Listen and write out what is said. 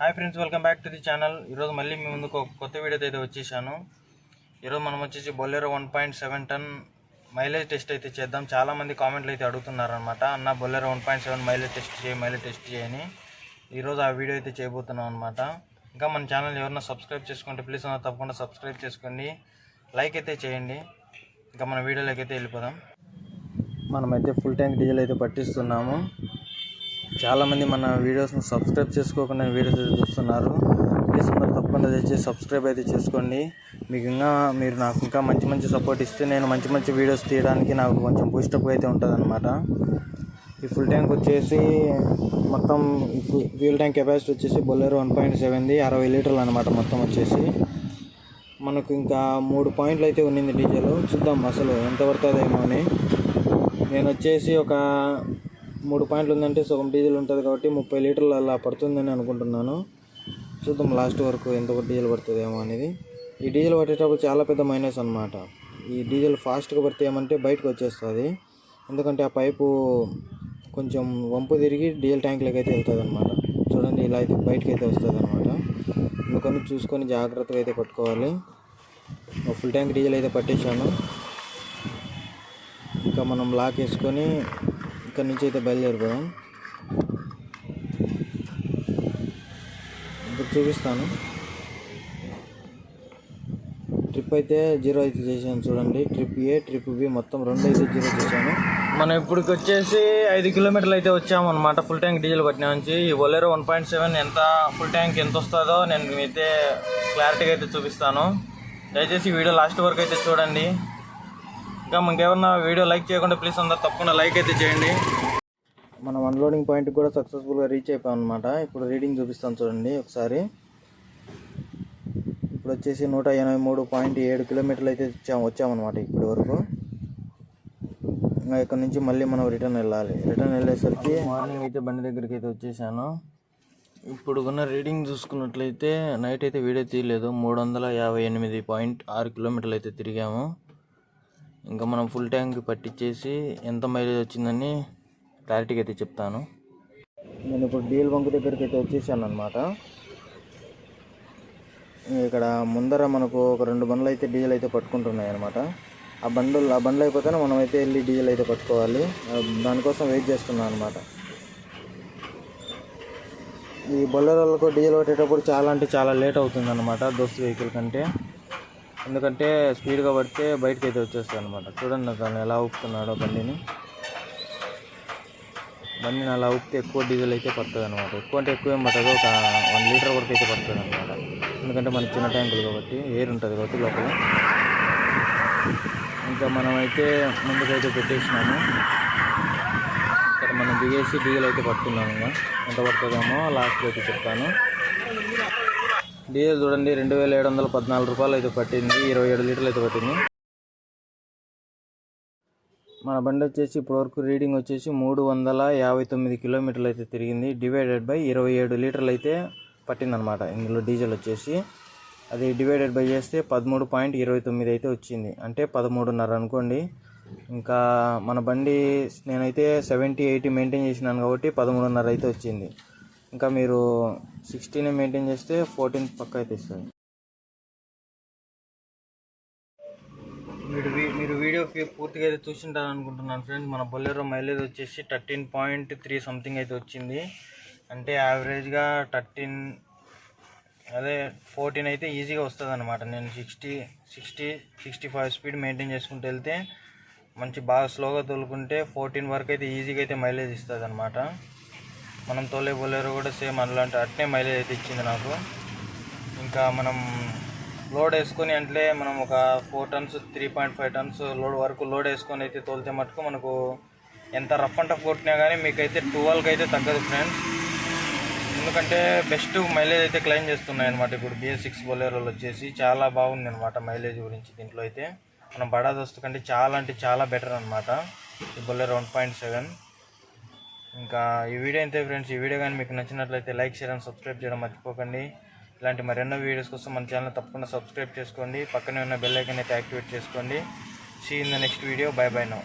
Hi friends, welcome back to the channel. ఈరోజు మళ్ళీ మీ ముందుకు ఒక కొత్త వీడియోతో అయితే వచ్చేసాను. ఈరోజు మనం వచ్చేసి బొలెరో 1.7 టన్ మైలేజ్ టెస్ట్ అయితే చేద్దాం. చాలామంది కామెంట్లు అయితే అడుగుతున్నారనమాట, అన్న బొలెరో 1.7 మైలేజ్ టెస్ట్ చేయని. ఈరోజు ఆ వీడియో అయితే చేయబోతున్నాం అనమాట. ఇంకా మన ఛానల్ ఎవరైనా సబ్స్క్రైబ్ చేసుకుంటే ప్లీజ్ తప్పకుండా సబ్స్క్రైబ్ చేసుకోండి, లైక్ అయితే చేయండి. ఇంకా మన వీడియోలోకి అయితే వెళ్ళిపోదాం. మనమైతే ఫుల్ ట్యాంక్ డీజిల్ అయితే పట్టిస్తున్నాము. చాలామంది మన వీడియోస్ను సబ్స్క్రైబ్ చేసుకోకుండా వీడియోస్ అయితే చూస్తున్నారు. ప్లీజ్ తప్పకుండా తెచ్చి సబ్స్క్రైబ్ అయితే చేసుకోండి. మీరు నాకు ఇంకా మంచి సపోర్ట్ ఇస్తే నేను మంచి వీడియోస్ తీయడానికి నాకు కొంచెం బూస్టప్ అయితే ఉంటుంది అనమాట. ఈ ఫుల్ ట్యాంక్ వచ్చేసి మొత్తం ఫ్యూల్ ట్యాంక్ కెపాసిటీ వచ్చేసి బొలెరో 1.7ది 60 లీటర్లు అనమాట. మొత్తం వచ్చేసి మనకు ఇంకా 3 పాయింట్లు అయితే ఉన్నింది డీజిల్. చూద్దాం అసలు ఎంత పడుతుందేమో అని. నేను వచ్చేసి ఒక 3 పాయింట్లు ఉందంటే సగం డీజిల్ ఉంటుంది కాబట్టి 30 లీటర్లు అలా పడుతుందని అనుకుంటున్నాను. చూద్దాం లాస్ట్ వరకు ఎంత డీజిల్ పడుతుందేమో అనేది. ఈ డీజిల్ పట్టేటప్పుడు చాలా పెద్ద మైనస్ అనమాట. ఈ డీజిల్ ఫాస్ట్గా పడితే ఏమంటే బయటకు వచ్చేస్తుంది, ఎందుకంటే ఆ పైపు కొంచెం వంపు తిరిగి డీజిల్ ట్యాంక్లోకి అయితే వెళ్తుంది అనమాట. చూడండి, ఇలా అయితే బయటకు అయితే వస్తుంది అనమాట. అందుకని చూసుకొని జాగ్రత్తగా అయితే పట్టుకోవాలి. ఫుల్ ట్యాంక్ డీజిల్ అయితే పట్టేశాను. ఇంకా మనం లాక్ వేసుకొని ఇక్కడ నుంచి అయితే బయలుదేరిపోయాం. ఇప్పుడు చూపిస్తాను. ట్రిప్ అయితే 0 అయితే చేశాను. చూడండి, ట్రిప్ ఏ ట్రిప్ బి మొత్తం 2 అయితే 0 చేశాను. మనం ఇప్పటికి వచ్చేసి 5 కిలోమీటర్లు అయితే వచ్చాము అనమాట. ఫుల్ ట్యాంక్ డీజిల్ పట్టిన నుంచి ఈ బొలెరో 1.7 ఎంత ఫుల్ ట్యాంక్ ఎంత వస్తుందో నేను అయితే క్లారిటీగా అయితే చూపిస్తాను. దయచేసి వీడియో లాస్ట్ వరకు అయితే చూడండి. ఇంకా ఇంకేమన్నా వీడియో లైక్ చేయకుండా ప్లీజ్ అందరూ తప్పకుండా లైక్ అయితే చేయండి. మనం అన్లోడింగ్ పాయింట్ కూడా సక్సెస్ఫుల్గా రీచ్ అయిపోయాం అనమాట. ఇప్పుడు రీడింగ్ చూపిస్తాను చూడండి ఒకసారి. ఇప్పుడు వచ్చేసి 183.7 కిలోమీటర్లు అయితే వచ్చామన్నమాట ఇప్పటి వరకు. ఇంకా ఇక్కడ నుంచి మళ్ళీ మనం రిటర్న్ వెళ్ళేసరికి మార్నింగ్ అయితే బండి దగ్గరికి అయితే వచ్చేసాను. ఇప్పుడు ఉన్న రీడింగ్ చూసుకున్నట్లయితే నైట్ అయితే వీడియో తీయలేదు, 358.6 కిలోమీటర్లు అయితే తిరిగాము. ఇంకా మనం ఫుల్ ట్యాంక్ పట్టించేసి ఎంత మైలేజ్ వచ్చిందని క్లారిటీగా అయితే చెప్తాను. నేను ఇప్పుడు డీజిల్ బంక్ దగ్గరికి అయితే వచ్చేసాను అనమాట. ఇక్కడ ముందర మనకు ఒక 2 బండ్లు అయితే డీజిల్ అయితే పట్టుకుంటున్నాయి అనమాట. ఆ బండ్లు అయిపోతేనే మనం అయితే వెళ్ళి డీజిల్ అయితే పట్టుకోవాలి. దానికోసం వెయిట్ చేస్తున్నాను అనమాట. ఈ బొలెరోలకు డీజిల్ పట్టేటప్పుడు చాలా లేట్ అవుతుంది అనమాట దోస్తు వెహికల్ కంటే. ఎందుకంటే స్పీడ్గా పడితే బయటకు అయితే వచ్చేస్తుంది అనమాట. చూడండి తను ఎలా ఊపుతున్నాడో బండిని అలా ఊపితే ఎక్కువ డీజిల్ అయితే పడుతుంది అనమాట. ఎక్కువ అంటే ఎక్కువ ఏం పట్టదు, ఒక 1 లీటర్ వరకు అయితే పడుతుంది అనమాట. ఎందుకంటే మన చిన్న ట్యాంకులు కాబట్టి ఎయిర్ ఉంటుంది కాబట్టి లోపల. ఇంకా మనమైతే ముందుకైతే పెట్టేసినాము. ఇక్కడ మనం దిగేసి డీజిల్ అయితే పట్టుకున్నాము. ఇంకా ఎంత పడుతుందేమో లాస్ట్లో అయితే చెప్తాను. డీజిల్ చూడండి 2714 రూపాయలు అయితే పట్టింది, 27 లీటర్లు అయితే పట్టింది. మన బండి వచ్చేసి ఇప్పటివరకు రీడింగ్ వచ్చేసి 359 కిలోమీటర్లు అయితే తిరిగింది. డివైడెడ్ బై 27 లీటర్లు అయితే పట్టిందనమాట. ఇందులో డీజిల్ వచ్చేసి అది డివైడెడ్ బై చేస్తే 13.29 అయితే వచ్చింది, అంటే 13.5 అనుకోండి. ఇంకా మన బండి నేనైతే 70-80 మెయింటైన్ చేసినాను కాబట్టి 13.5 అయితే వచ్చింది. ఇంకా మీరు 16 మెయింటైన్ చేస్తే 14 పక్క అయితే ఇస్తుంది. మీరు వీడియో పూర్తిగా అయితే చూసింటారు అనుకుంటున్నాను ఫ్రెండ్స్. మన బొలెరో మైలేజ్ వచ్చేసి 13.3 సంథింగ్ అయితే వచ్చింది. అంటే యావరేజ్గా 14 అయితే ఈజీగా వస్తుంది అనమాట. నేను 60-65 స్పీడ్ మెయింటైన్ చేసుకుంటూ వెళ్తే బాగా స్లోగా తోలుకుంటే 14 వరకు అయితే ఈజీగా అయితే మైలేజ్ ఇస్తుంది అనమాట. మనం తోలే బొలెరో కూడా సేమ్ అట్నే మైలేజ్ అయితే ఇచ్చింది నాకు. ఇంకా మనం లోడ్ వేసుకొని అంటే మనం ఒక 4 టన్స్ 3.5 టన్స్ లోడ్ వేసుకొని అయితే తోలితే మటుకు మనకు ఎంత రఫ్ అండ్ టఫ్ కొట్టినా కానీ మీకైతే 12కి అయితే తగ్గదు ఫ్రెండ్స్. ఎందుకంటే బెస్ట్ మైలేజ్ అయితే క్లెయిమ్ చేస్తున్నాయి అనమాట. ఇప్పుడు BS6 బొలెరోలు వచ్చేసి చాలా బాగుంది అనమాట మైలేజ్ గురించి. దీంట్లో అయితే మనం బడా దోస్తు కంటే చాలా బెటర్ అనమాట ఈ బొలెరో 1.7. ఇంకా ఈ వీడియో అంతే ఫ్రెండ్స్. ఈ వీడియో కానీ మీకు నచ్చినట్లయితే లైక్, షేర్ అండ్ సబ్స్క్రైబ్ చేయడం మర్చిపోకండి. ఇలాంటి మరెన్నో వీడియోస్ కోసం మన ఛానల్ తప్పకుండా సబ్స్క్రైబ్ చేసుకోండి. పక్కనే ఉన్న బెల్ ఐకాన్ అయితే యాక్టివేట్ చేసుకోండి. See in the next video. Bye now.